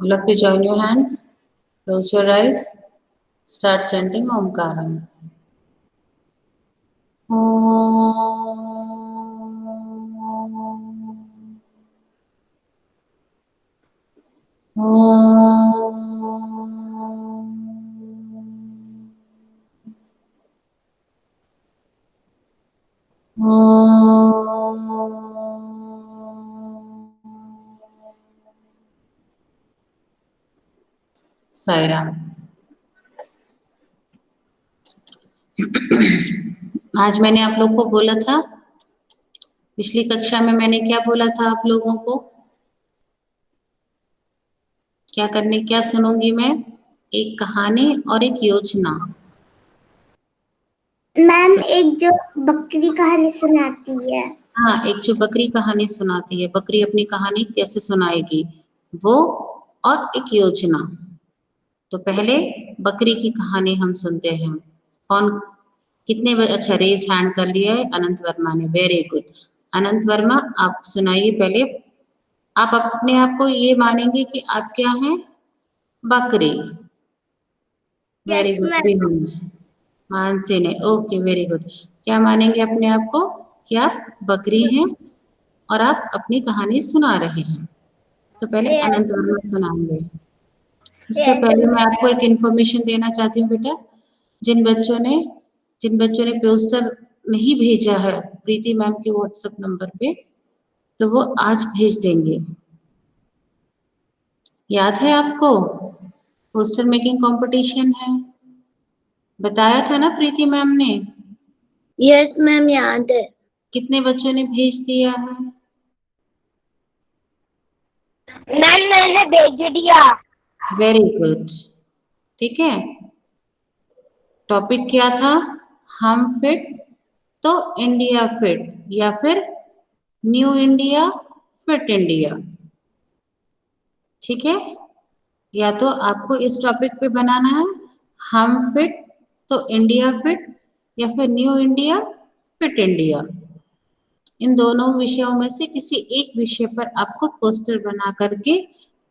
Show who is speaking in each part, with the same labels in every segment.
Speaker 1: All of you join your hands, close your eyes, start chanting Omkaram. Sai Ram. आज मैंने आप लोग को बोला था, पिछली कक्षा में मैंने क्या बोला था आप लोगों को, क्या सुनूंगी मैं, एक कहानी और एक योजना।
Speaker 2: मैम एक जो बकरी कहानी सुनाती है।
Speaker 1: हाँ, एक जो बकरी कहानी सुनाती है, बकरी अपनी कहानी कैसे सुनाएगी वो, और एक योजना। तो पहले बकरी की कहानी हम सुनते हैं। कौन कितने अच्छा रेस हैंड कर लिया है अनंत वर्मा ने, वेरी गुड। अनंत वर्मा आप सुनाइए पहले। आप अपने आप को ये मानेंगे कि आप क्या हैं, बकरी। Very good. मानसी ने, ओके वेरी गुड। क्या मानेंगे अपने आप को कि आप बकरी हैं और आप अपनी कहानी सुना रहे हैं। तो पहले अनंत वर्मा सुनाएंगे। इससे पहले मैं आपको एक इन्फॉर्मेशन देना चाहती हूँ बेटा, जिन बच्चों ने पोस्टर नहीं भेजा है प्रीति मैम के व्हाट्सएप नंबर पे, तो वो आज भेज देंगे। याद है आपको पोस्टर मेकिंग कंपटीशन है, बताया था ना प्रीति मैम ने?
Speaker 2: यस मैम याद है।
Speaker 1: कितने बच्चों ने भेज दिया है?
Speaker 2: मैम मैंने भेज दिया।
Speaker 1: वेरी गुड, ठीक है। टॉपिक क्या था? हम फिट तो इंडिया फिट, या फिर न्यू इंडिया फिट इंडिया, ठीक है। या तो आपको इस टॉपिक पे बनाना है हम फिट तो इंडिया फिट, या फिर न्यू इंडिया फिट इंडिया। इन दोनों विषयों में से किसी एक विषय पर आपको पोस्टर बना करके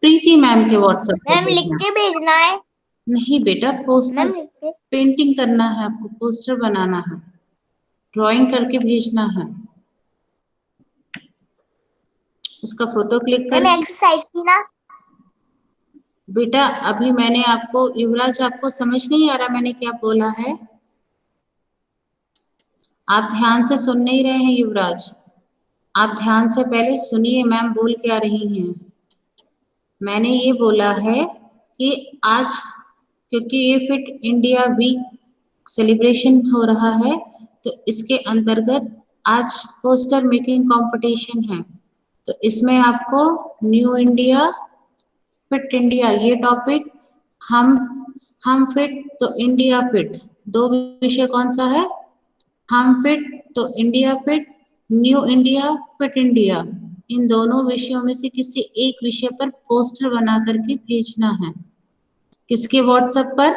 Speaker 1: प्रीति मैम के व्हाट्सएप पे
Speaker 2: मैम लिख के भेजना है।
Speaker 1: नहीं बेटा, पोस्टर पेंटिंग करना है आपको, पोस्टर बनाना है, ड्राइंग करके भेजना है, उसका फोटो क्लिक कर।
Speaker 2: एक्सरसाइज की ना
Speaker 1: बेटा अभी मैंने आपको, युवराज आपको समझ नहीं आ रहा मैंने क्या बोला है? आप ध्यान से सुन नहीं रहे हैं युवराज, आप ध्यान से पहले सुनिए मैम बोल क्या रही हैं। मैंने ये बोला है कि आज क्योंकि ये फिट इंडिया वीक सेलिब्रेशन हो रहा है, तो इसके अंतर्गत आज पोस्टर मेकिंग कंपटीशन है। तो इसमें आपको न्यू इंडिया फिट इंडिया ये टॉपिक, हम फिट तो इंडिया फिट, दो विषय कौन सा है? हम फिट तो India fit, new India fit India. इन दोनों विषयों में से किसी एक विषय पर पोस्टर बना करके भेजना है। किसके व्हाट्सएप पर?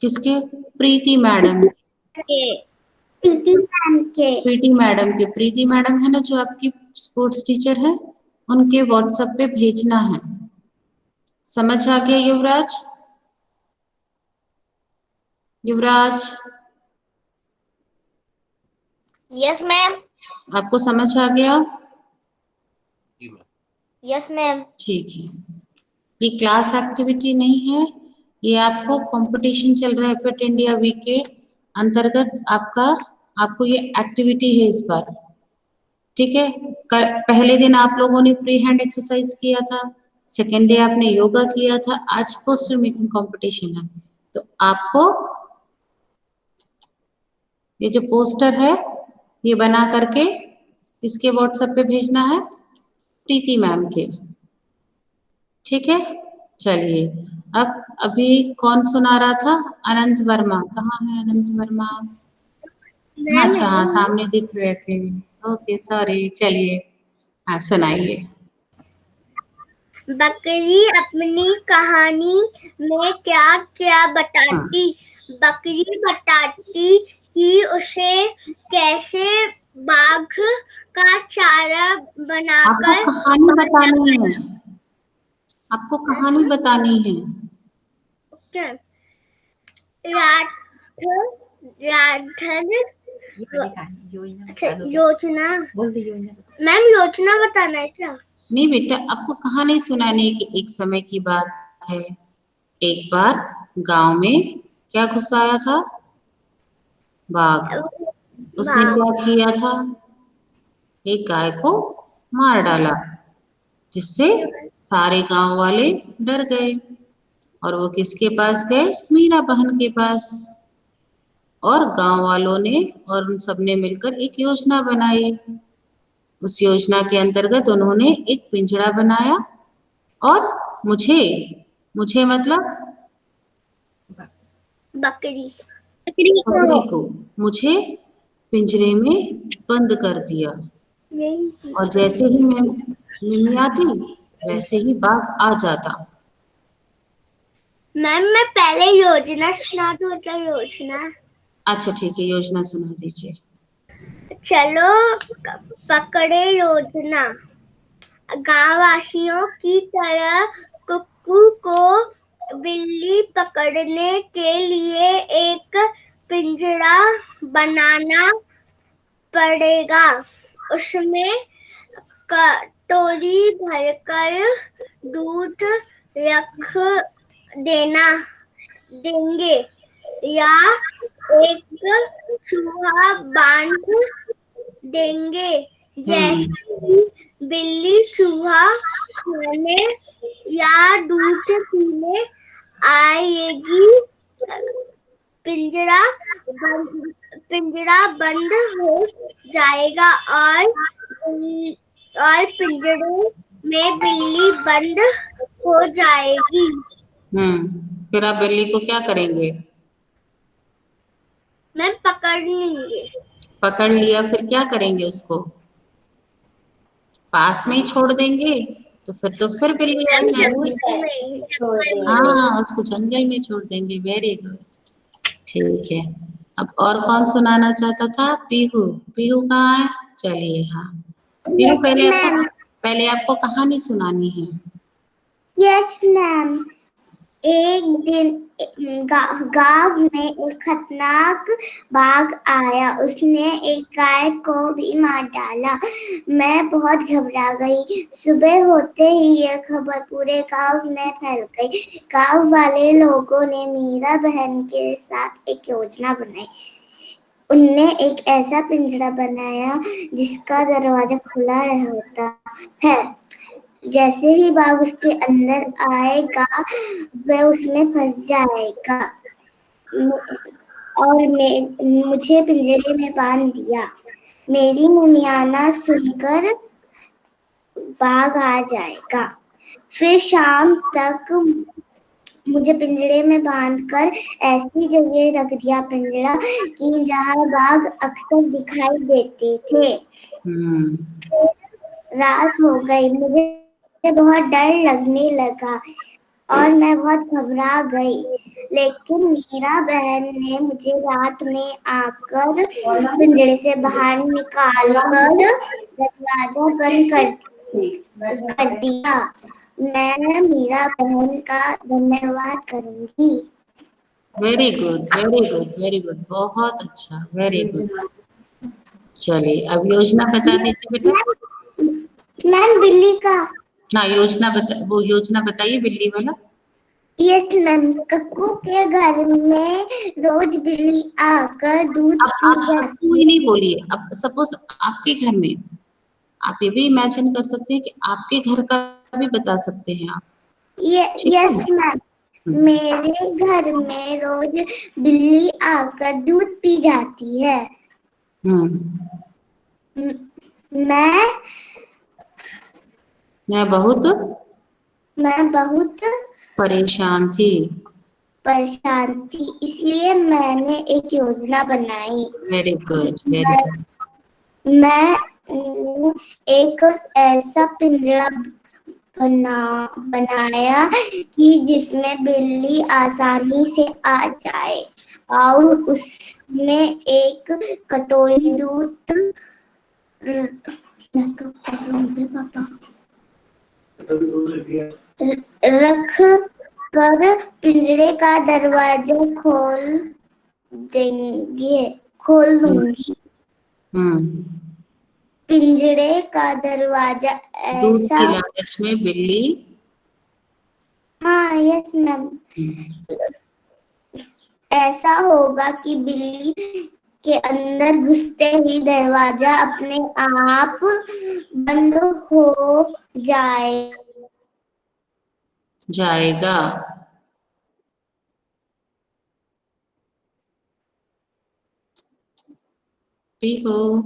Speaker 1: किसके? प्रीति मैडम प्रीति मैडम के, प्रीति मैडम है ना जो आपकी स्पोर्ट्स टीचर है, उनके व्हाट्सएप पे भेजना है। समझ आ गया युवराज? युवराज
Speaker 2: यस मैम।
Speaker 1: आपको समझ आ गया?
Speaker 2: Yes ma'am.
Speaker 1: ठीक है, ये क्लास एक्टिविटी नहीं है, ये आपको कंपटीशन चल रहा है फिट इंडिया वीक के अंतर्गत, आपको ये एक्टिविटी है इस बार, ठीक है। पहले दिन आप लोगों ने फ्री हैंड एक्सरसाइज किया था, सेकेंड डे आपने योगा किया था, आज पोस्टर मेकिंग कंपटीशन है। तो आपको ये जो पोस्टर है ये बना करके इसके व्हाट्सएप पे भेजना है, प्रीति मैम के, ठीक है। चलिए, अब अभी कौन सुना रहा था? अनंत वर्मा। कहाँ है अनंत वर्मा? अच्छा हाँ, सामने दिख रहे थे, ओके सॉरी। चलिए हाँ सुनाइए।
Speaker 2: बकरी अपनी कहानी में क्या क्या बताती? बकरी बताती कि उसे कैसे बाघ का चारा बनाकर
Speaker 1: आपको कहानी बतानी है, आपको कहानी बतानी है।
Speaker 2: क्या? राधन योजना बोल दी। योजना मैम, योजना बताना है क्या?
Speaker 1: नहीं बेटा, आपको कहानी सुनाने की एक समय की बात है। एक बार गांव में क्या घुस आया था? बाघ। उसने क्या किया था? एक गाय को मार डाला, जिससे सारे गांव वाले डर गए। और वो किसके पास गए? मीरा बहन के पास। और गांव वालों ने और उन सब ने मिलकर एक योजना बनाई। उस योजना के अंतर्गत उन्होंने एक पिंजड़ा बनाया और मुझे मुझे मतलब
Speaker 2: बकरी
Speaker 1: बकरी को मुझे पिंजरे में बंद कर दिया। और जैसे ही मैं मिमियाती, वैसे ही बाघ आ जाता।
Speaker 2: मैम, मैं पहले योजना सुना दूं क्या? योजना?
Speaker 1: अच्छा ठीक है, योजना सुना दीजिए।
Speaker 2: चलो पकड़े योजना। गांव वासियों की तरह कुक्कू को बिल्ली पकड़ने के लिए एक पिंजरा बनाना पड़ेगा। उसमें कटोरी भरकर दूध रख देंगे या एक चूहा बांध देंगे। जैसे ही बिल्ली चूहा खाने या दूध पीने आएगी, पिंजरा बंद हो जाएगा और पिंजरे में बिल्ली बंद हो जाएगी।
Speaker 1: फिर आप बिल्ली को क्या करेंगे?
Speaker 2: मैं पकड़ लेंगे। पकड़
Speaker 1: लिया, फिर क्या करेंगे? उसको पास में ही छोड़ देंगे? तो फिर बिल्ली आ जाएगी। हाँ, उसको जंगल में छोड़ देंगे। वेरी गुड, ठीक है। अब और कौन सुनाना चाहता था? पीहू। पीहू कहाँ है? चलिए, हाँ पीहू, पहले आपको कहानी सुनानी है।
Speaker 2: Yes ma'am. एक दिन गांव में एक खतरनाक बाघ आया। उसने एक गाय को भी मार डाला। मैं बहुत घबरा गई। सुबह होते ही यह खबर पूरे गांव में फैल गई। गांव वाले लोगों ने मीरा बहन के साथ एक योजना बनाई। उनने एक ऐसा पिंजरा बनाया जिसका दरवाजा खुला होता है। जैसे ही बाघ उसके अंदर आएगा, वह उसमें फंस जाएगा और मुझे पिंजरे में बांध दिया। मेरी मुमियाना सुनकर बाघ आ जाएगा। फिर शाम तक मुझे पिंजरे में बांधकर ऐसी जगह रख दिया पिंजरा कि जहाँ बाघ अक्सर दिखाई देते थे। रात हो गई। मुझे बहुत डर लगने लगा और मैं बहुत घबरा गई। लेकिन मीरा बहन ने मुझे रात में आकर पिंजरे से बाहर निकालकर दरवाजा बंद कर दिया। मैं मीरा बहन का धन्यवाद करूंगी।
Speaker 1: Very good, very good, very good, बहुत अच्छा, वेरी गुड। चलिए, अब योजना बता दीजिए बेटा।
Speaker 2: मैम, बिल्ली का।
Speaker 1: हाँ, योजना वो योजना बताइए, बिल्ली वाला।
Speaker 2: Yes ma'am. कक्कू के घर में रोज बिल्ली आकर दूध पी जाती
Speaker 1: कोई नहीं बोलिए। अब सपोज आपके घर में, आप ये भी इमेजिन कर सकते हैं कि आपके घर का भी बता सकते हैं आप।
Speaker 2: Yes ma'am. मेरे घर में रोज बिल्ली आकर दूध पी जाती है।
Speaker 1: मैं बहुत परेशान थी।
Speaker 2: इसलिए मैंने एक योजना बनाई।
Speaker 1: Very good, very good.
Speaker 2: मैं एक ऐसा पिंजरा बनाया कि जिसमें बिल्ली आसानी से आ जाए और उसमें एक कटोरी दूध पापा रख कर पिंजरे का दरवाजा खोल दूंगी। पिंजरे का दरवाजा
Speaker 1: दूध
Speaker 2: ऐसा,
Speaker 1: की लालच में बिल्ली,
Speaker 2: हाँ यस मैम, ऐसा होगा कि बिल्ली के अंदर घुसते ही दरवाजा अपने आप बंद हो
Speaker 1: जाएगा। पीहू,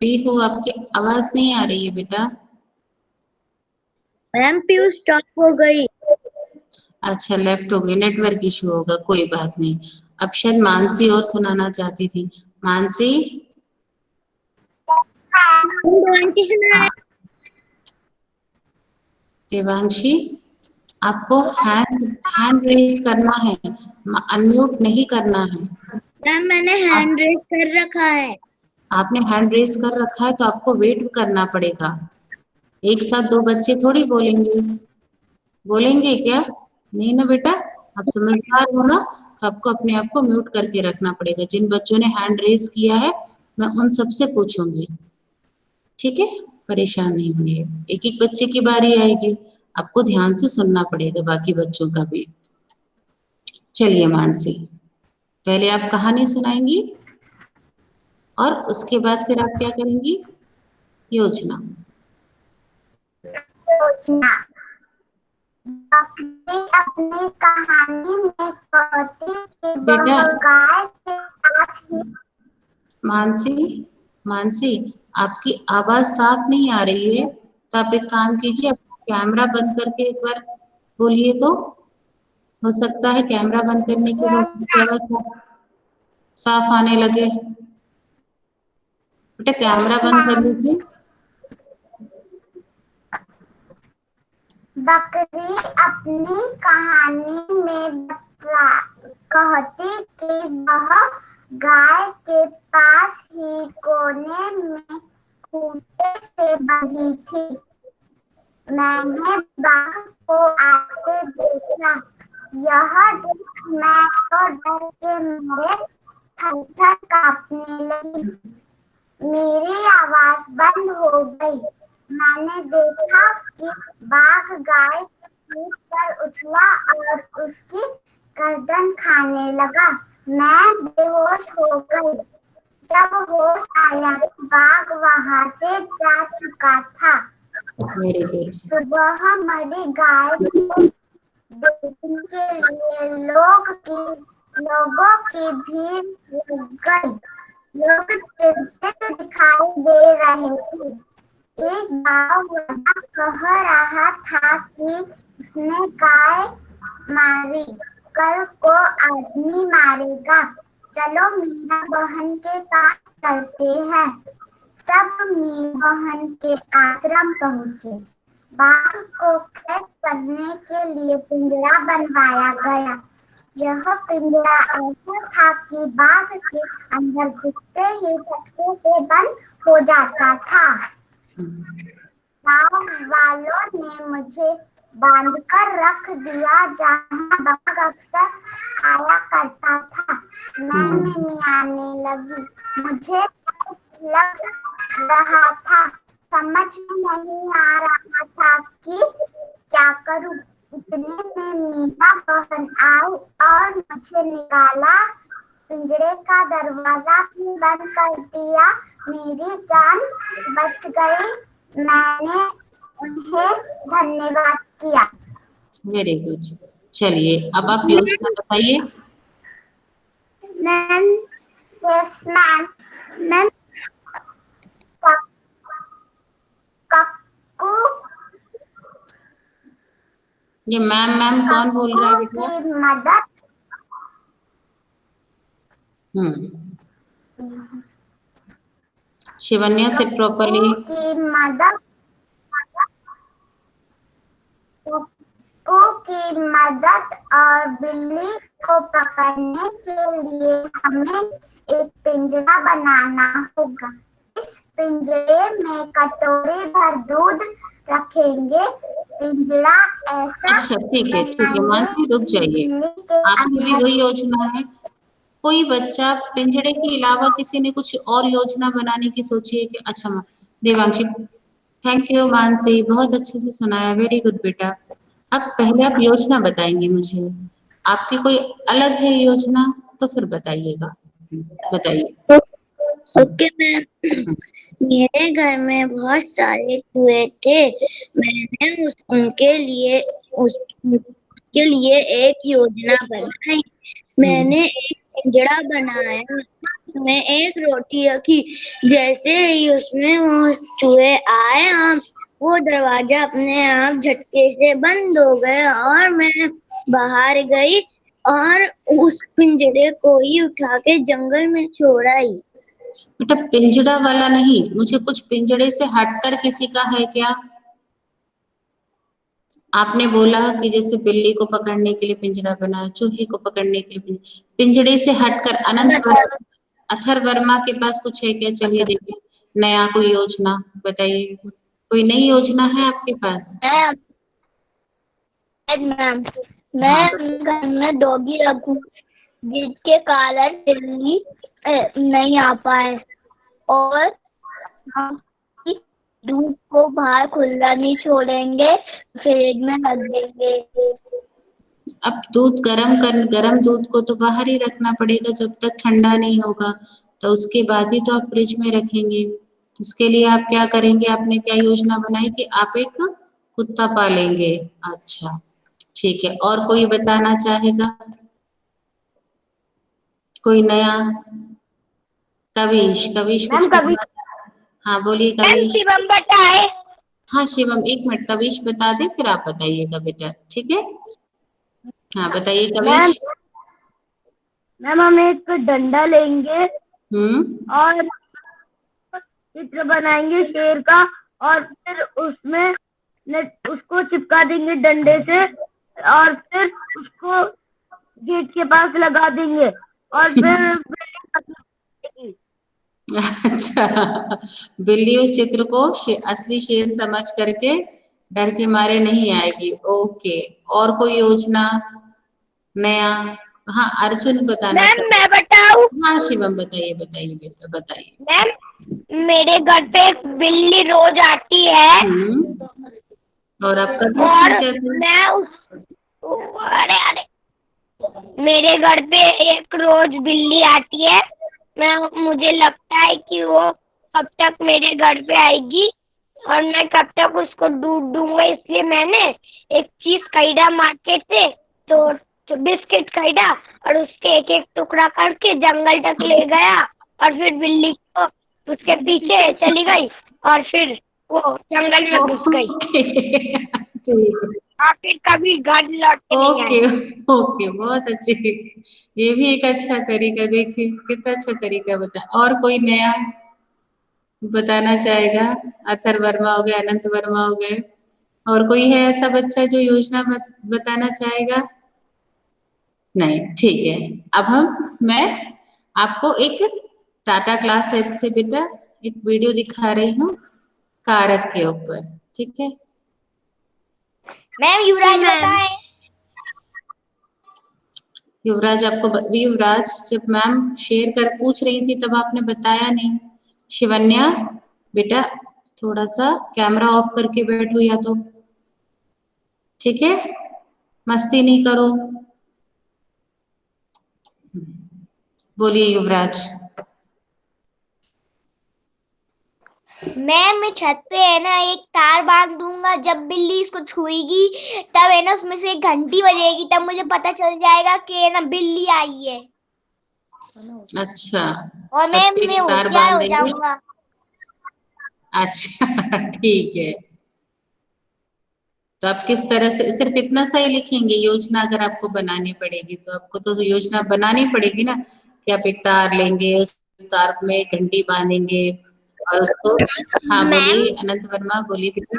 Speaker 1: पीहू आपकी आवाज नहीं आ रही है बेटा।
Speaker 2: मैम पीयू स्टॉप हो गई।
Speaker 1: अच्छा, लेफ्ट हो गई, नेटवर्क इशू होगा, कोई बात नहीं। अब शायद मानसी और सुनाना चाहती थी। मानसी, हाँ। देवांशी, आपको हैंड रेज करना है, अनम्यूट नहीं करना है।
Speaker 2: मैम मैंने हैंड रेज कर रखा है।
Speaker 1: आपने हैंड रेज कर रखा है तो आपको वेट करना पड़ेगा। एक साथ दो बच्चे थोड़ी बोलेंगे, बोलेंगे क्या? नहीं ना बेटा, आप समझदार हो ना, तो आपको अपने आप को म्यूट करके रखना पड़ेगा। जिन बच्चों ने हैंड रेज किया है मैं उन सबसे पूछूंगी, ठीक है? परेशान नहीं होइए, एक एक बच्चे की बारी आएगी, आपको ध्यान से सुनना पड़ेगा बाकी बच्चों का भी। चलिए मानसी, पहले आप कहानी सुनाएंगी और उसके बाद फिर आप क्या करेंगी? योजना।
Speaker 2: अपनी कहानी में कहती कि
Speaker 1: बेटा,
Speaker 2: वह गाय के पास ही।
Speaker 1: मानसी, मानसी, आपकी आवाज साफ नहीं आ रही है, तो आप एक काम कीजिए, अपना कैमरा बंद करके एक बार बोलिए तो। हो सकता है कैमरा बंद करने के बाद आपकी आवाज साफ आने लगे। बेटा कैमरा बंद कर लीजिए।
Speaker 2: बकरी अपनी कहानी में कहती कि वह गाय के पास ही कोने में खूंटे से बंधी थी। मैंने बाघ को आते देखा। यह देख मैं तो डर के मारे थर-थर कांपने लगी। मेरी आवाज बंद हो गई। मैंने देखा कि बाघ गाय के पीठ पर उछला और उसकी गर्दन खाने लगा। मैं बेहोश हो गई। जब होश आया, बाघ वहां से जा चुका था।
Speaker 1: Very good.
Speaker 2: सुबह मरी गाय को देखने के लिए लोगों की भीड़ लग गई। लोग चिंतित दिखाई दे रहे थे। एक गांव वाला कह रहा था कि उसने गाय मारी, कल को आदमी मारेगा। चलो मीरा बहन के पास चलते हैं। सब मीरा बहन के आश्रम पहुंचे। बाघ को कैद करने के लिए पिंजरा बनवाया गया। यह पिंजरा ऐसा था कि बाघ के अंदर घुसते ही फटके से बंद हो जाता था। गांव वालों ने मुझे बांधकर रख दिया जहां बाघ अक्सर आया करता था। मैं मिमियाने लगी। मुझे लग रहा था, समझ में नहीं आ रहा था कि क्या करूं। इतने में मीरा बहन आई और मुझे निकाला। पिंजरे का दरवाजा भी बंद कर दिया। मेरी जान बच गई। मैंने उन्हें धन्यवाद किया।
Speaker 1: Very good. चलिए अब आप योजना बताइए।
Speaker 2: Ma'am, yes ma'am. Ma'am, cuckoo
Speaker 1: ये मैम मैम कौन बोल रहा है बेटा?
Speaker 2: की मदद
Speaker 1: शिवन्या से प्रॉपरली।
Speaker 2: की मदद की मदद और बिल्ली को पकड़ने के लिए हमें एक पिंजरा बनाना होगा। इस पिंजरे में कटोरे भर दूध रखेंगे। पिंजरा ऐसा
Speaker 1: अच्छा ठीक है मानसी रुक जाइए, आपकी भी वही योजना है? कोई बच्चा पिंजड़े के अलावा किसी ने कुछ और योजना बनाने की सोची है कि? अच्छा देवांशी, थैंक यू मानसी, बहुत अच्छे से सुनाया, वेरी गुड बेटा। अब पहले आप योजना बताएंगे मुझे, आपकी कोई अलग है योजना तो फिर बताइएगा, बताइए।
Speaker 2: Okay ma'am. मेरे घर में बहुत सारे चूहे थे। मैंने उनके लिए एक योजना बनाई। मैंने एक पिंजरा बनाया, उसमें एक रोटी रखी। जैसे ही उसमें वो चूहे आए, वो दरवाजा अपने आप झटके से बंद हो गया और मैं बाहर गई और उस पिंजरे को ही उठा के जंगल में छोड़ आई।
Speaker 1: बेटा पिंजड़ा वाला नहीं, मुझे कुछ पिंजड़े से हटकर किसी का है क्या? आपने बोला कि जैसे बिल्ली को पकड़ने के लिए पिंजरा बना, चूहे को पकड़ने के लिए पिंजड़े से हटकर अथर्ववर्मा के पास कुछ है क्या? चलिए देखिए नया कोई योजना बताइए, कोई नई योजना है आपके पास?
Speaker 2: मैम मैं घर में डॉगी रखूं जिसके कारण बिल्ली नहीं आ पाए, और हम दूध को बाहर खुला नहीं छोड़ेंगे, फ्रिज में रख देंगे।
Speaker 1: अब दूध गरम दूध को तो बाहर ही रखना पड़ेगा जब तक ठंडा नहीं होगा, तो उसके बाद ही तो आप फ्रिज में रखेंगे। इसके लिए आप क्या करेंगे, आपने क्या योजना बनाई कि आप एक कुत्ता पालेंगे? अच्छा ठीक है, और कोई बताना चाहेगा? कोई नया? कविश कुछ बताना? हाँ बोलिए कविश।
Speaker 2: शिवम बताए।
Speaker 1: हाँ शिवम, एक मिनट, कविश बता दे फिर आप बताइएगा बेटा, ठीक है? हाँ बताइए कविश।
Speaker 2: मैम हम एक डंडा लेंगे और चित्र बनाएंगे शेर का, और फिर उसमें उसको चिपका देंगे डंडे से, और फिर उसको गेट के पास लगा देंगे, और फिर
Speaker 1: अच्छा, बिल्ली उस चित्र को असली शेर समझ करके डर के मारे नहीं आएगी। ओके, और कोई योजना नया? हाँ अर्जुन बताना चाहते।
Speaker 2: मैं बताऊं?
Speaker 1: हाँ शिवम बताइए बताइए बेटा बताइए।
Speaker 2: मैम मेरे घर पे एक बिल्ली रोज आती है,
Speaker 1: और आपका
Speaker 2: अरे अरे मेरे घर पे एक रोज बिल्ली आती है। मुझे लगता है कि वो कब तक मेरे घर पे आएगी और मैं कब तक उसको दूध दूंगा, इसलिए मैंने एक चीज खरीदा मार्केट से, तो बिस्किट खरीदा और उसके एक एक टुकड़ा करके जंगल तक ले गया, और फिर बिल्ली को उसके पीछे चली गई और फिर वो जंगल में घुस गई। फिर कभी घर लौट के नहीं आई।
Speaker 1: ओके बहुत अच्छे, ये भी एक अच्छा तरीका, देखिए कितना अच्छा तरीका बता। और कोई नया बताना चाहेगा? अथर्ववर्मा हो गए, अनंत वर्मा हो गए, और कोई है ऐसा बच्चा जो योजना बताना चाहेगा? नहीं, ठीक है। अब मैं आपको एक टाटा क्लास से बेटा एक वीडियो दिखा रही हूँ कारक के ऊपर, ठीक है?
Speaker 2: मैम युवराज बताएं।
Speaker 1: युवराज युवराज जब मैम शेयर कर पूछ रही थी तब आपने बताया नहीं। शिवन्या बेटा थोड़ा सा कैमरा ऑफ करके बैठो या तो, ठीक है? मस्ती नहीं करो। बोलिए युवराज।
Speaker 2: मैं छत पे है ना एक तार बांध दूंगा, जब बिल्ली इसको छुएगी तब है ना उसमें से एक घंटी बजेगी, तब मुझे पता चल जाएगा कि है ना बिल्ली आई है।
Speaker 1: अच्छा,
Speaker 2: और मैं होशियार हो जाऊंगा।
Speaker 1: अच्छा ठीक है, तो आप किस तरह से सिर्फ इतना सा ही लिखेंगे योजना? अगर आपको बनानी पड़ेगी तो आपको तो योजना बनानी पड़ेगी ना, कि आप एक तार लेंगे, उस तार में घंटी बांधेंगे और उसको। हाँ बोलिए अनंत वर्मा, बोलिए बेटा।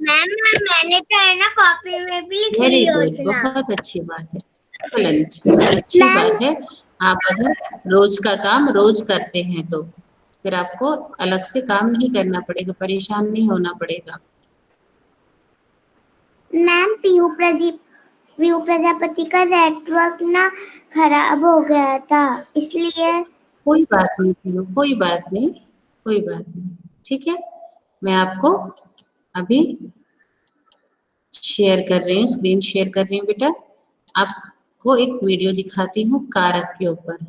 Speaker 2: मैम मैंने तो है ना कॉपी में भी लिख ली
Speaker 1: वेरी गुड,
Speaker 2: योजना।
Speaker 1: बहुत अच्छी बात है, एक्सीलेंट, अच्छी बात है। आप अगर रोज का काम रोज करते हैं तो फिर आपको अलग से काम नहीं करना पड़ेगा, परेशान नहीं होना पड़ेगा।
Speaker 2: मैम पीयू प्रजापति का नेटवर्क ना खराब हो गया था, इसलिए।
Speaker 1: कोई बात नहीं पियो, कोई बात नहीं, कोई बात नहीं, ठीक है। मैं आपको अभी शेयर कर रही हूँ, स्क्रीन शेयर कर रही हूँ बेटा। आपको एक वीडियो दिखाती हूँ कारक के ऊपर।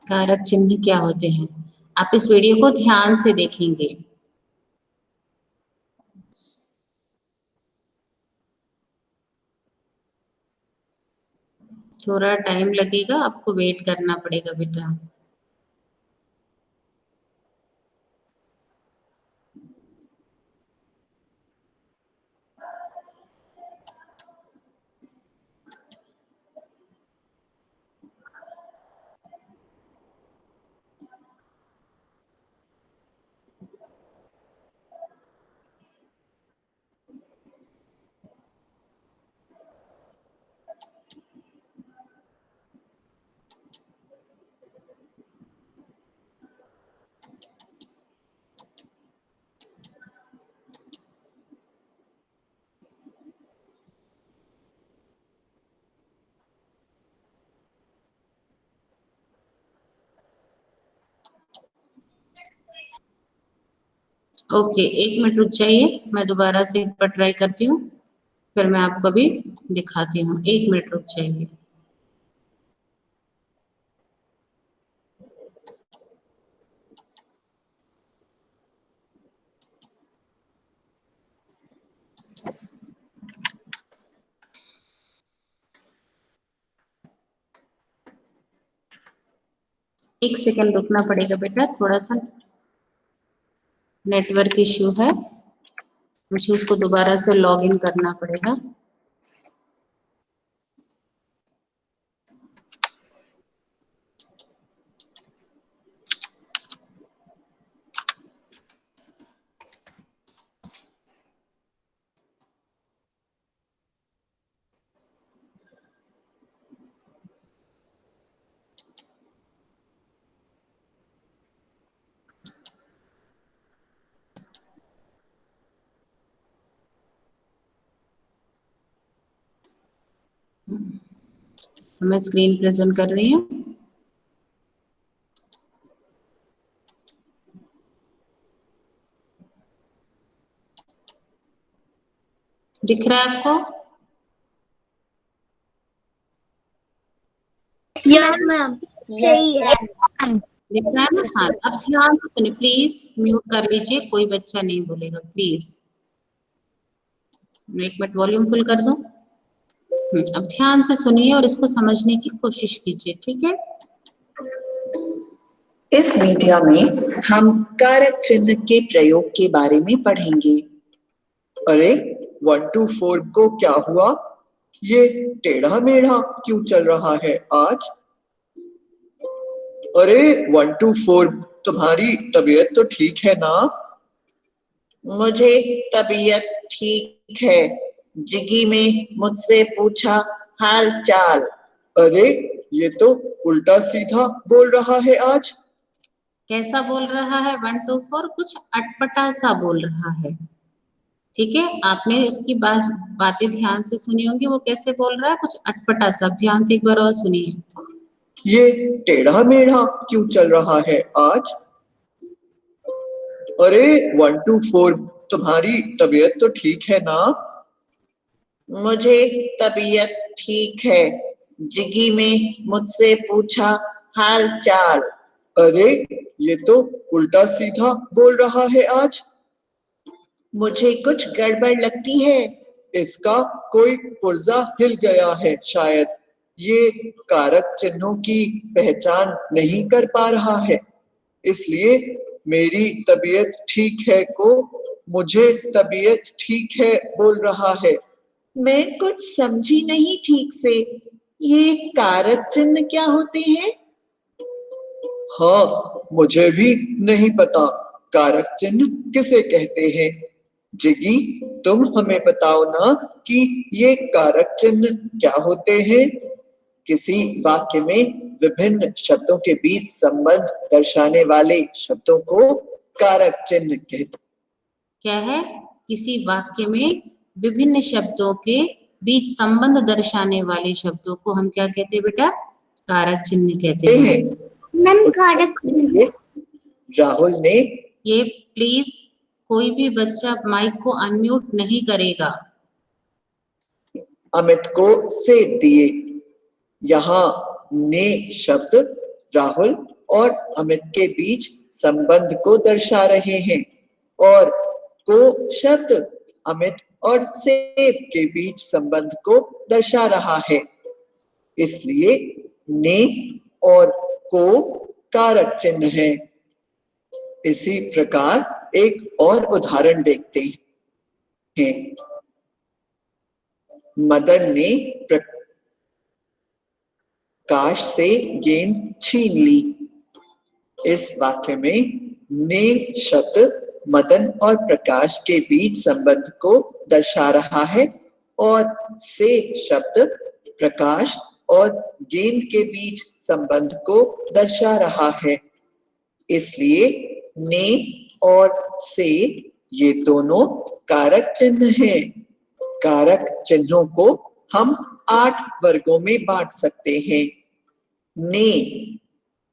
Speaker 1: कारक चिन्ह क्या होते हैं, आप इस वीडियो को ध्यान से देखेंगे। थोड़ा टाइम लगेगा, आपको वेट करना पड़ेगा बेटा। ओके, 1 मिनट रुक जाइए, मैं दोबारा से एक बार ट्राई करती हूँ, फिर मैं आपको अभी दिखाती हूँ। 1 मिनट रुक जाइए। एक सेकंड रुकना पड़ेगा बेटा, थोड़ा सा नेटवर्क इश्यू है, मुझे उसको दोबारा से लॉग इन करना पड़ेगा। मैं स्क्रीन प्रेजेंट कर रही हूँ। दिख रहा है आपको?
Speaker 2: यस मैम, सही है।
Speaker 1: दिख रहा है ना? हाँ, अब ध्यान से सुनिए, प्लीज म्यूट कर लीजिए, कोई बच्चा नहीं बोलेगा प्लीज। मैं 1 मिनट वॉल्यूम फुल कर दूं। अब ध्यान से सुनिए और इसको समझने की कोशिश कीजिए, ठीक है।
Speaker 3: इस वीडियो में हम कारक चिन्ह के प्रयोग के बारे में पढ़ेंगे। अरे 1 to 4 को क्या हुआ? ये टेढ़ा मेढ़ा क्यों चल रहा है आज? अरे 1 to 4, तुम्हारी तबीयत तो ठीक है ना? मुझे तबीयत ठीक है, जिगी में मुझसे पूछा हाल चाल। अरे ये तो उल्टा सीधा बोल रहा है आज।
Speaker 1: कैसा बोल रहा है? 1 to 4 कुछ अटपटा सा बोल रहा है, ठीक है। आपने इसकी बातें ध्यान से सुनी होंगी, वो कैसे बोल रहा है, कुछ अटपटा सा। ध्यान से एक बार और सुनिए।
Speaker 3: ये टेढ़ा मेढ़ा क्यों चल रहा है आज? अरे 1 to 4, तुम्हारी तबीयत तो ठीक है ना? मुझे तबीयत ठीक है, जिगी में मुझसे पूछा हाल चाल। अरे ये तो उल्टा सीधा बोल रहा है आज। मुझे कुछ गड़बड़ लगती है, इसका कोई पुर्जा हिल गया है शायद। ये कारक चिन्हों की पहचान नहीं कर पा रहा है, इसलिए मेरी तबीयत ठीक है को मुझे तबीयत ठीक है बोल रहा है। मैं कुछ समझी नहीं ठीक से, ये कारक चिन्ह क्या होते हैं? हाँ, मुझे भी नहीं पता कारक चिन्ह किसे कहते हैं। जिगी, तुम हमें बताओ ना कि ये कारक चिन्ह क्या होते हैं। किसी वाक्य में विभिन्न शब्दों के बीच संबंध दर्शाने वाले शब्दों को कारक चिन्ह कहते।
Speaker 1: क्या है? किसी वाक्य में विभिन्न शब्दों के बीच संबंध दर्शाने वाले शब्दों को हम क्या कहते हैं बेटा? कारक चिन्ह कहते हैं।
Speaker 2: मैम कारक चिन्ह।
Speaker 3: राहुल ने
Speaker 1: ये प्लीज कोई भी बच्चा माइक को अनम्यूट नहीं करेगा।
Speaker 3: अमित को सेब दिए। यहाँ ने शब्द राहुल और अमित के बीच संबंध को दर्शा रहे हैं और को शब्द अमित और सेब के बीच संबंध को दर्शा रहा है, इसलिए ने और को कारक चिन्ह है। इसी प्रकार एक और उदाहरण देखते हैं। मदन ने प्रकाश से गेंद छीन ली। इस वाक्य में ने शब्द मदन और प्रकाश के बीच संबंध को दर्शा रहा है और से शब्द प्रकाश और गेंद के बीच संबंध को दर्शा रहा है, इसलिए ने और से ये दोनों कारक चिन्ह हैं। कारक चिन्हों को हम 8 वर्गों में बांट सकते हैं। ने,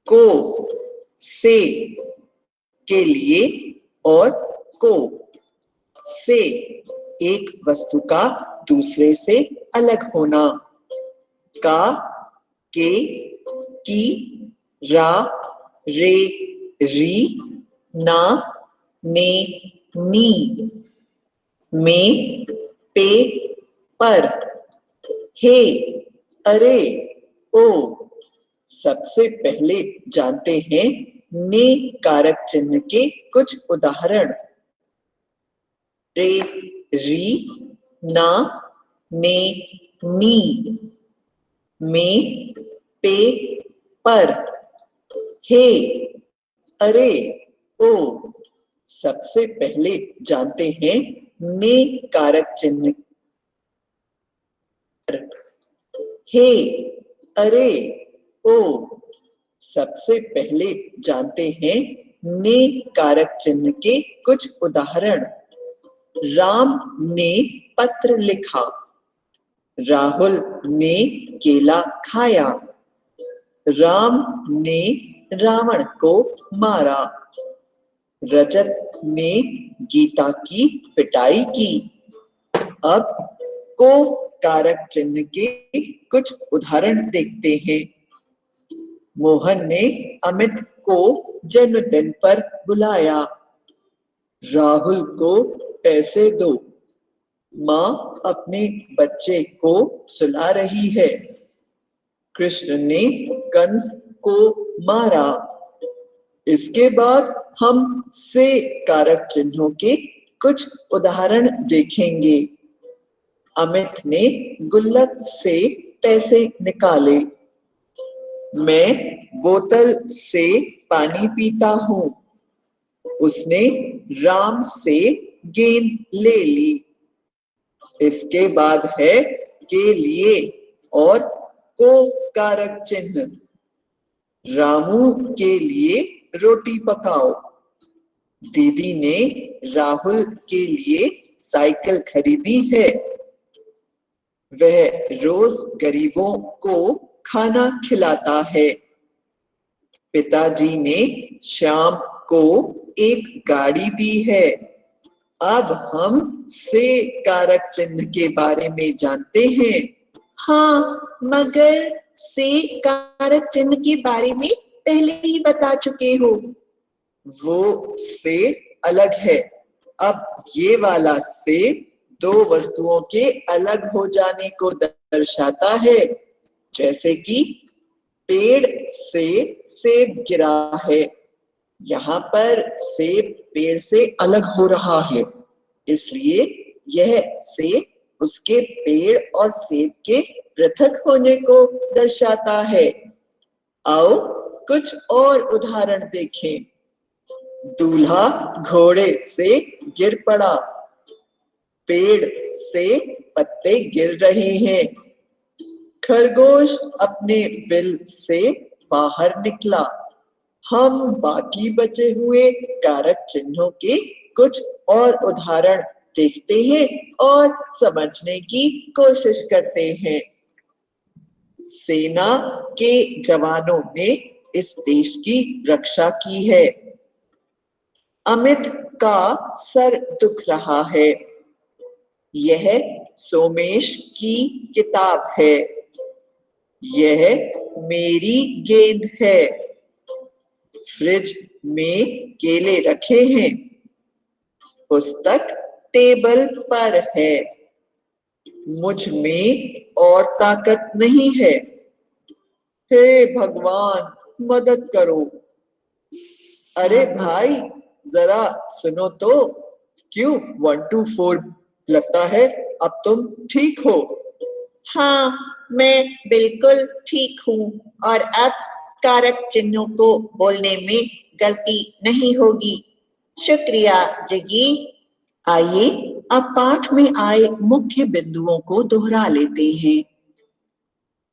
Speaker 3: को, से के लिए और को से एक वस्तु का दूसरे से अलग होना, का, के, की, रा, रे, री, ना, ने, नी, में, पे, पर, हे, अरे, ओ। सबसे पहले जानते हैं ने कारक चिन्ह के कुछ उदाहरण। रे, री, ना, ने, नी, में, पे, पर, हे, अरे, ओ। सबसे पहले जानते हैं ने कारक चिन्ह। हे, अरे, ओ। सबसे पहले जानते हैं ने कारक चिन्ह के कुछ उदाहरण। राम ने पत्र लिखा। राहुल ने केला खाया। राम ने रावण को मारा। रजत ने गीता की पिटाई की। अब को कारक चिन्ह के कुछ उदाहरण देखते हैं। मोहन ने अमित को जन्मदिन पर बुलाया। राहुल को पैसे दो। माँ अपने बच्चे को सुला रही है। कृष्ण ने कंस को मारा। इसके बाद हम से कारक चिन्हों के कुछ उदाहरण देखेंगे। अमित ने गुल्लक से पैसे निकाले। मैं बोतल से पानी पीता हूँ। उसने राम से गेंद ले ली। इसके बाद है के लिए और को कारक चिन्ह। रामू के लिए रोटी पकाओ। दीदी ने राहुल के लिए साइकिल खरीदी है। वह रोज गरीबों को खाना खिलाता है। पिताजी ने श्याम को एक गाड़ी दी है। अब हम से कारक चिन्ह के बारे में जानते हैं। हाँ, मगर से कारक चिन्ह के बारे में पहले ही बता चुके हो। वो से अलग है। अब ये वाला से दो वस्तुओं के अलग हो जाने को दर्शाता है, जैसे कि पेड़ से सेब गिरा है। यहाँ पर सेब पेड़ से अलग हो रहा है, इसलिए यह से उसके पेड़ और सेब के पृथक होने को दर्शाता है। आओ कुछ और उदाहरण देखें। दूल्हा घोड़े से गिर पड़ा। पेड़ से पत्ते गिर रहे हैं। खरगोश अपने बिल से बाहर निकला। हम बाकी बचे हुए कारक चिन्हों के कुछ और उदाहरण देखते हैं और समझने की कोशिश करते हैं। सेना के जवानों ने इस देश की रक्षा की है। अमित का सर दुख रहा है। यह सोमेश की किताब है। यह मेरी गेंद है। फ्रिज में केले रखे हैं। पुस्तक टेबल पर है। मुझ में और ताकत नहीं है। हे भगवान, मदद करो। अरे भाई, जरा सुनो तो। क्यों 1 2 4? लगता है अब तुम ठीक हो। हाँ, मैं बिल्कुल ठीक हूँ और अब कारक चिन्हों को बोलने में गलती नहीं होगी। शुक्रिया जिगी। आइए अब पाठ में आए मुख्य बिंदुओं को दोहरा लेते हैं।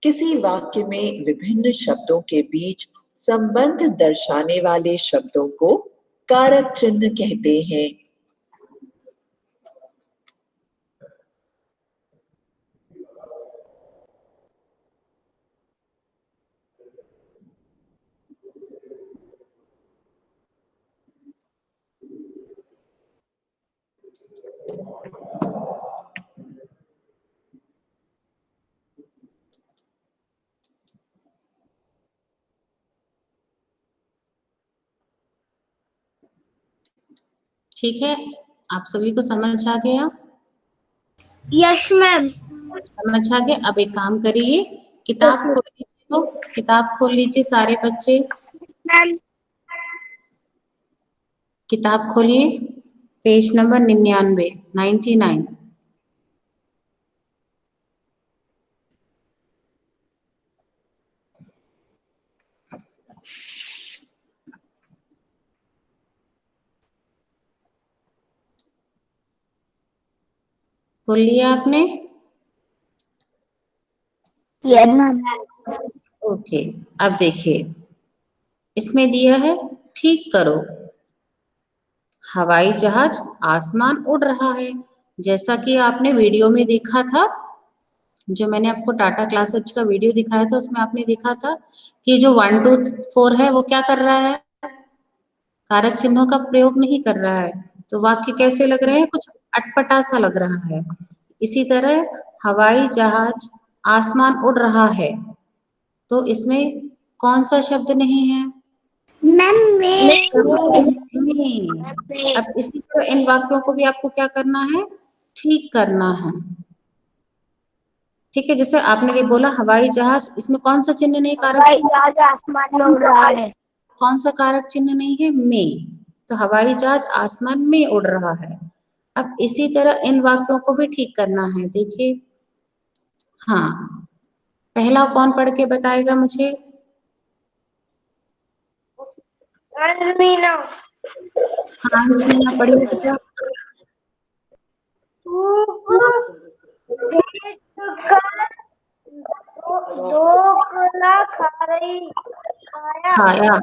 Speaker 3: किसी वाक्य में विभिन्न शब्दों के बीच संबंध दर्शाने वाले शब्दों को कारक चिन्ह कहते हैं।
Speaker 1: ठीक है, आप सभी को समझ आ गया?
Speaker 2: Yes ma'am.
Speaker 1: समझ आ गया। अब एक काम करिए, किताब खोल लीजिए। तो किताब खोल लीजिए सारे बच्चे।
Speaker 2: मैम
Speaker 1: किताब खोलिए, पेज नंबर 99। खोल लिया आपने?
Speaker 2: Yes ma'am.
Speaker 1: ओके, अब देखिए, इसमें दिया है ठीक करो। हवाई जहाज आसमान उड़ रहा है। जैसा कि आपने वीडियो में देखा था, जो मैंने आपको टाटा क्लासेज का वीडियो दिखाया था, उसमें आपने देखा था कि जो 1 2 4 है वो क्या कर रहा है? कारक चिन्हों का प्रयोग नहीं कर रहा है। तो वाक्य कैसे लग रहे हैं? कुछ अटपटा सा लग रहा है। इसी तरह हवाई जहाज आसमान उड़ रहा है, तो इसमें कौन सा शब्द नहीं है?
Speaker 2: मैम में
Speaker 1: नहीं। अब इसी तरह इन वाक्यों को भी आपको क्या करना है? ठीक करना है। ठीक है, जैसे आपने ये बोला हवाई जहाज, इसमें कौन सा चिन्ह नहीं, कारक
Speaker 2: हवाई जहाज आसमान में उड़ रहा है।
Speaker 1: कौन सा कारक चिन्ह नहीं है? में। तो हवाई जहाज आसमान में उड़ रहा है। अब इसी तरह इन वाक्यों को भी ठीक करना है। देखिए, हाँ, पहला कौन पढ़ के बताएगा मुझे?
Speaker 2: मीना।
Speaker 1: हाँ मीना, पढ़िए बेटा।
Speaker 2: ढोकला
Speaker 1: खाया,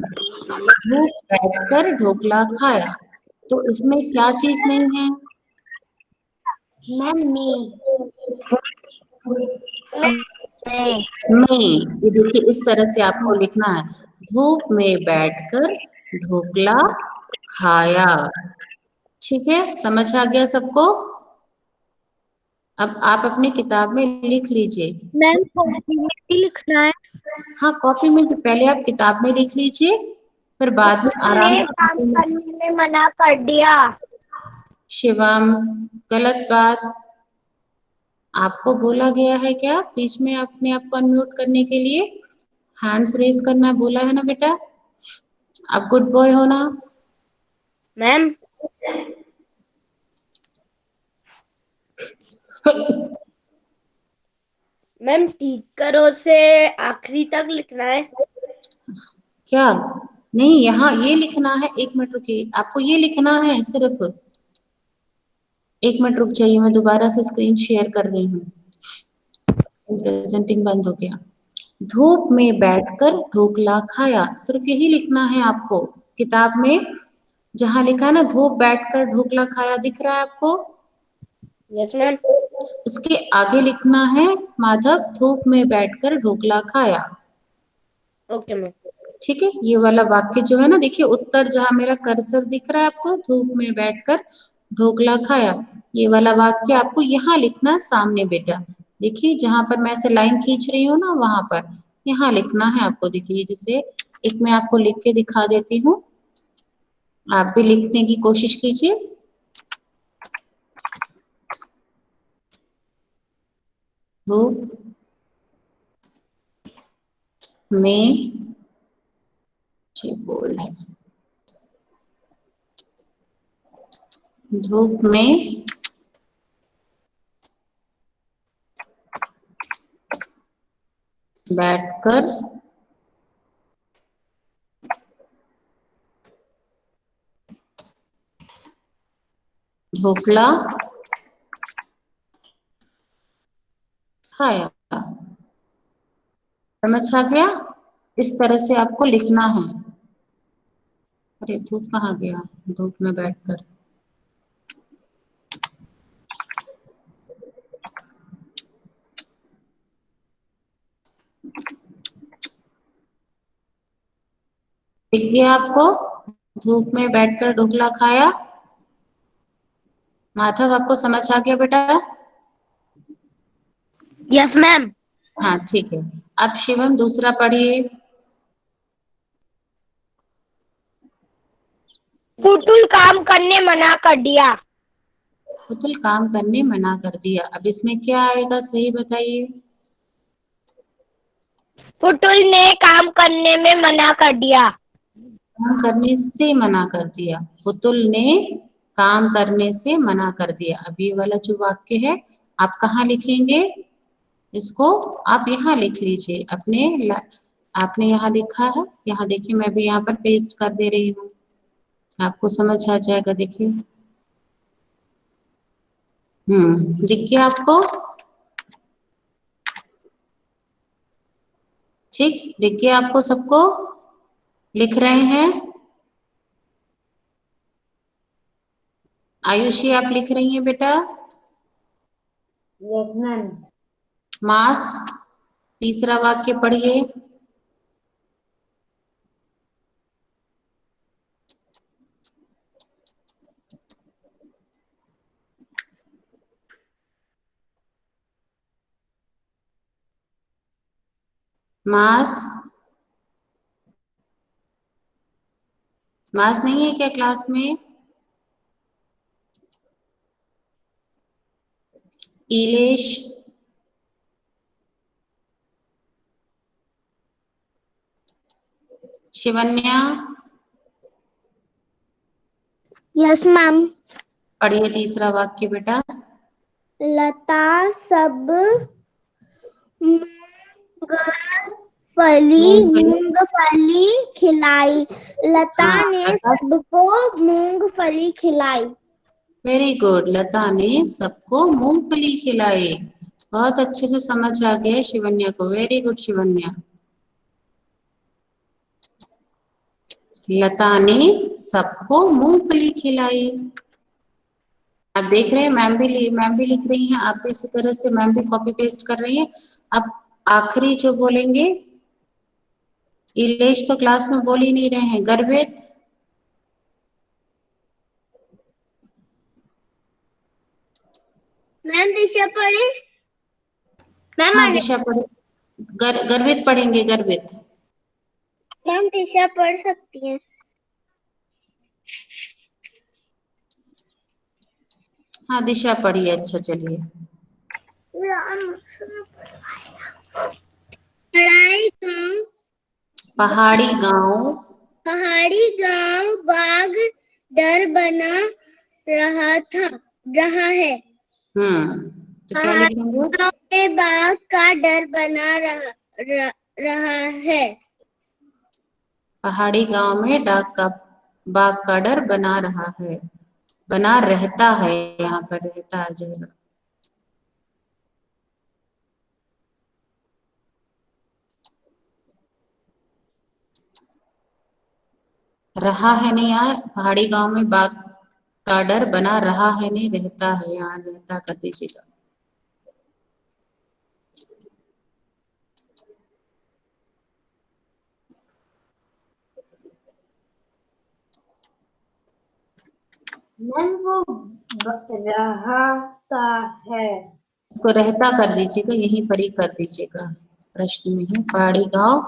Speaker 1: धूप बैठकर ढोकला खाया। तो इसमें क्या चीज नहीं है?
Speaker 2: मैम
Speaker 1: में। ये देखिए, इस तरह से आपको लिखना है, धूप में बैठकर ढोकला खाया। ठीक है, समझ आ गया सबको? अब आप अपनी किताब में लिख लीजिए।
Speaker 2: मैम कॉपी में भी लिखना है।
Speaker 1: हाँ, कॉपी में भी, पहले आप किताब में लिख लीजिए, फिर बाद में आराम से
Speaker 2: काम
Speaker 1: कॉपी में।
Speaker 2: करने में मना कर दिया।
Speaker 1: शिवम, गलत बात। आपको बोला गया है क्या बीच में अपने आप को अनम्यूट करने के लिए? हैंड्स रेज करना बोला है ना बेटा? आप गुड बॉय हो ना?
Speaker 2: मैम मैम टीचरों से आखिरी तक लिखना है।
Speaker 1: क्या? नहीं, यहाँ ये लिखना है। 1 मिनट रुकिए, आपको ये लिखना है सिर्फ। 1 मिनट रुक जाइए, मैं दोबारा से स्क्रीन शेयर कर रही हूँ। प्रेजेंटिंग बंद हो गया। धूप में बैठकर ढोकला खाया, सिर्फ यही लिखना है आपको। किताब में जहां लिखा है ना धूप बैठकर ढोकला खाया, दिख रहा है आपको?
Speaker 4: Yes ma'am.
Speaker 1: उसके आगे लिखना है माधव धूप में बैठकर ढोकला खाया।
Speaker 4: Okay ma'am.
Speaker 1: ठीक है, ये वाला वाक्य जो है ना, देखिए उत्तर जहां मेरा कर्सर दिख रहा है आपको, धूप में बैठकर ढोकला खाया, ये वाला वाक्य आपको यहाँ लिखना है सामने बेटा। देखिए जहां पर मैं ऐसे लाइन खींच रही हूँ ना, वहां पर यहाँ लिखना है आपको। देखिए जिसे एक मैं आपको लिख के दिखा देती हूँ, आप भी लिखने की कोशिश कीजिए। धूप में, बोल्ड है, धूप में बैठकर ढोकला खाया। समझ आ गया? इस तरह से आपको लिखना है। अरे धूप कहाँ गया? धूप में बैठकर, दिख गया आपको? धूप में बैठकर ढोकला खाया। माधव आपको समझ आ गया बेटा?
Speaker 4: Yes ma'am.
Speaker 1: हाँ ठीक है। अब शिवम दूसरा पढ़िए।
Speaker 4: पुतुल काम करने मना कर दिया।
Speaker 1: पुतुल काम करने मना कर दिया, अब इसमें क्या आएगा सही बताइए?
Speaker 4: पुतुल ने काम करने में मना कर दिया।
Speaker 1: काम करने से मना कर दिया, पुतुल ने काम करने से मना कर दिया। अब ये वाला जो वाक्य है आप कहाँ लिखेंगे? इसको आप यहाँ लिख लीजिए अपने आपने यहाँ लिखा है, यहाँ देखिए मैं भी यहाँ पर पेस्ट कर दे रही हूँ, आपको समझ आ जाएगा। देखिए दिख गया आपको? ठीक, दिख गया आपको सबको? लिख रहे हैं? आयुषी आप लिख रही हैं बेटा?
Speaker 4: Yes ma'am.
Speaker 1: मास तीसरा वाक्य पढ़िए। मास, मास नहीं है क्या क्लास में? Ilesh, Shivanya,
Speaker 2: yes ma'am.
Speaker 1: पढ़िए तीसरा वाक्य बेटा।
Speaker 2: लता सब मूंगफली खिलाई। लता
Speaker 1: हाँ
Speaker 2: ने
Speaker 1: लता,
Speaker 2: सबको मूंगफली खिलाई।
Speaker 1: वेरी गुड, लता ने सबको मूंगफली खिलाई। बहुत अच्छे से समझ आ गया शिवन्या को, वेरी गुड शिवन्या। लता ने सबको मूंगफली खिलाई। आप देख रहे हैं मैम भी लिख रही हैं, आप भी इसी तरह से मैम भी कॉपी पेस्ट कर रही हैं। अब आखिरी जो बोलेंगे, इलेश तो क्लास में बोल ही नहीं रहे हैं, गर्वित,
Speaker 2: मैम दिशा पढ़े। मैम
Speaker 1: हाँ दिशा पढ़े, गर्वित पढ़ेंगे, गर्वित।
Speaker 2: मैम दिशा पढ़ सकती हैं।
Speaker 1: हाँ दिशा पढ़िए, अच्छा चलिए। पहाड़ी गांव,
Speaker 2: पहाड़ी गांव बाघ डर बना रहा है।
Speaker 1: तो क्या लिखेंगे?
Speaker 2: गांव में बाघ का डर बना रहा है।
Speaker 1: पहाड़ी गांव में बाघ का डर बना रहा है, बना रहता है, यहाँ पर रहता आ जाएगा। रहा है नहीं, यहाँ पहाड़ी गांव में बाघ का डर बना रहा है नहीं, रहता है, यहाँ रहता कर दीजिएगा।
Speaker 2: मैम वो रहता है,
Speaker 1: इसको रहता कर दीजिएगा, यहीं पर ही कर दीजिएगा, प्रश्न में है पहाड़ी गांव,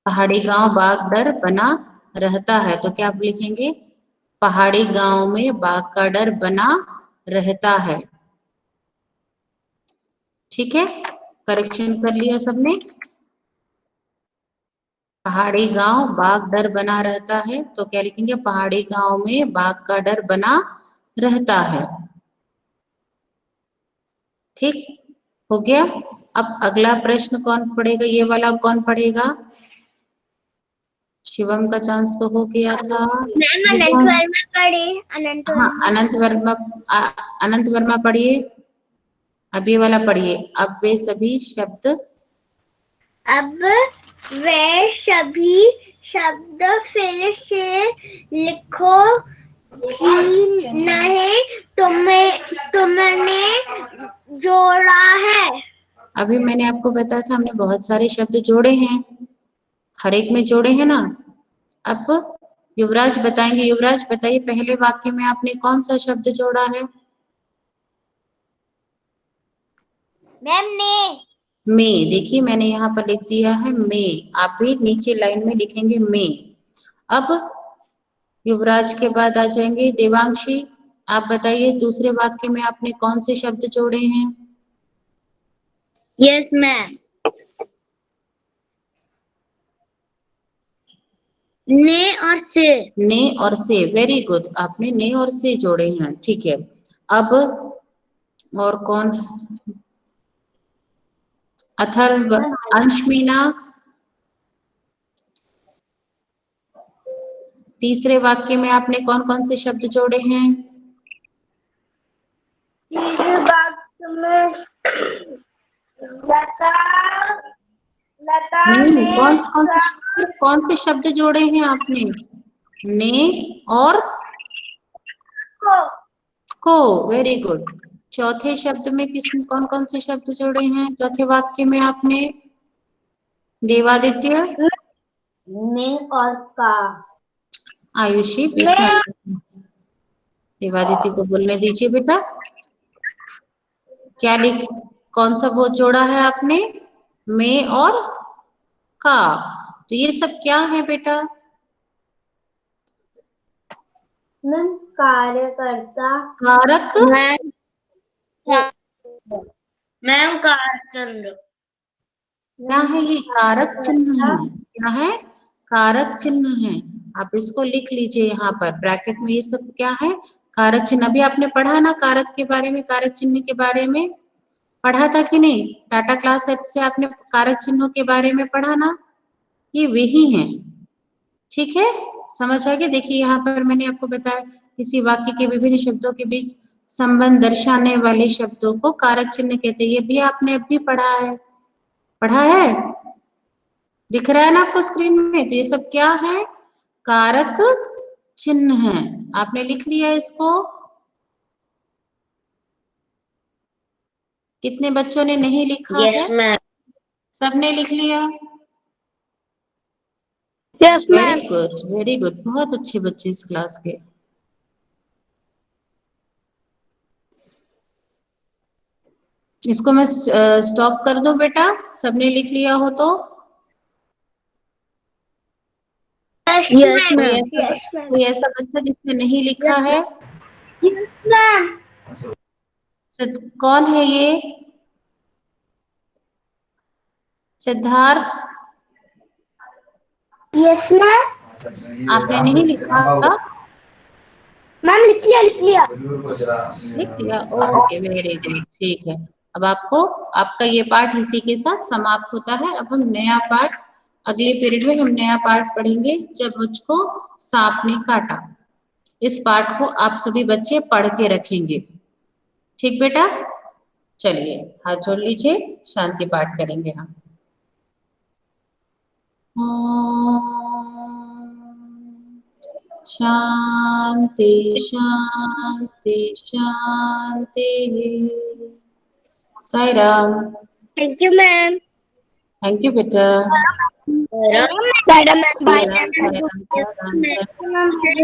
Speaker 1: पहाड़ी गांव बाघ डर बना रहता है, तो क्या आप लिखेंगे, पहाड़ी गांव में बाघ का डर बना रहता है। ठीक है, करेक्शन कर लिया सबने। पहाड़ी गांव बाघ डर बना रहता है, तो क्या लिखेंगे, पहाड़ी गांव में बाघ का डर बना रहता है। ठीक हो गया। अब अगला प्रश्न कौन पढ़ेगा, ये वाला कौन पढ़ेगा, शिवम का चांस तो हो गया था।
Speaker 2: मैम अनंत वर्मा पढ़े, अनंत
Speaker 1: हाँ,
Speaker 2: वर्मा।
Speaker 1: अनंत वर्मा पढ़िए, अब ये वाला पढ़िए, अब वे सभी शब्द,
Speaker 2: अब वे सभी शब्द फिर से लिखो जिन्हें तुमने जोड़ा है।
Speaker 1: अभी मैंने आपको बताया था हमने बहुत सारे शब्द जोड़े हैं, हर एक में जोड़े हैं ना। अब युवराज बताएंगे, युवराज बताइए पहले वाक्य में आपने कौन सा शब्द जोड़ा है।
Speaker 2: मैम ने।
Speaker 1: में, देखिए मैंने यहाँ पर लिख दिया है में, आप भी नीचे लाइन में लिखेंगे में। अब युवराज के बाद आ जाएंगे देवांशी, आप बताइए दूसरे वाक्य में आपने कौन से शब्द जोड़े हैं।
Speaker 2: यस मैम, ने और से।
Speaker 1: ने और से, वेरी गुड, आपने ने और से जोड़े हैं, ठीक है। अब और कौन, अथर्व, अंशमीना, तीसरे वाक्य में आपने कौन कौन से शब्द जोड़े हैं।
Speaker 2: तीसरे वाक्य में लता
Speaker 1: नहीं,
Speaker 2: ने
Speaker 1: सिर्फ कौन से शब्द जोड़े हैं आपने, ने और को, वेरी गुड। चौथे शब्द में कौन कौन से शब्द जोड़े हैं चौथे वाक्य में आपने, देवादित्य,
Speaker 2: ने और का।
Speaker 1: आयुषी, बीच में देवादित्य को बोलने दीजिए बेटा। क्या लिख, कौन सा वो जोड़ा है आपने, में और का, तो ये सब क्या है बेटा।
Speaker 2: मैम कार्यकर्ता,
Speaker 1: कारक,
Speaker 2: मैम कारचंद्र।
Speaker 1: क्या है ये, कारक चिन्ह है, क्या है, कारक चिन्ह है। आप इसको लिख लीजिए यहाँ पर ब्रैकेट में, ये सब क्या है, कारक चिन्ह। अभी आपने पढ़ा ना कारक के बारे में, कारक चिन्ह के बारे में पढ़ा था कि नहीं, टाटा क्लास सेट से आपने कारक चिन्हों के बारे में पढ़ा ना, ये वही हैं। ठीक है, समझ आ गया। देखिए यहाँ पर मैंने आपको बताया किसी वाक्य के विभिन्न शब्दों के बीच संबंध दर्शाने वाले शब्दों को कारक चिन्ह कहते हैं, ये भी आपने अभी पढ़ा है, पढ़ा है, दिख रहा है ना आपको स्क्रीन में, तो ये सब क्या है, कारक चिन्ह है। आपने लिख लिया इसको, कितने बच्चों ने नहीं लिखा
Speaker 2: यस
Speaker 1: है,
Speaker 2: मैम,
Speaker 1: सबने लिख लिया,
Speaker 2: yes ma'am.
Speaker 1: Very good, very good, बहुत अच्छे बच्चे इस क्लास के। इसको मैं स्टॉप कर दूं बेटा, सबने लिख लिया हो तो।
Speaker 2: यस मैम,
Speaker 1: कोई ऐसा बच्चा जिसने नहीं लिखा है,
Speaker 2: मैम।
Speaker 1: कौन है ये, सिद्धार्थ,
Speaker 2: यस मैम,
Speaker 1: आपने नहीं लिखा,
Speaker 2: मैम लिख लिया, लिख लिया।
Speaker 1: लिख लिया, ओके वेरी गुड, ठीक है। अब आपको, आपका ये पार्ट इसी के साथ समाप्त होता है। अब हम नया पार्ट, अगले पीरियड में हम नया पार्ट पढ़ेंगे, जब मुझको सांप ने काटा। इस पार्ट को आप सभी बच्चे पढ़ के रखेंगे, ठीक बेटा। चलिए हाथ जोड़ लीजिए, शांति पाठ करेंगे हम। शांति शांति शांति। Sai Ram.
Speaker 2: Thank you ma'am.
Speaker 1: Thank you बेटा।
Speaker 4: मैडम,
Speaker 1: साई राम, साई राम, साई राम।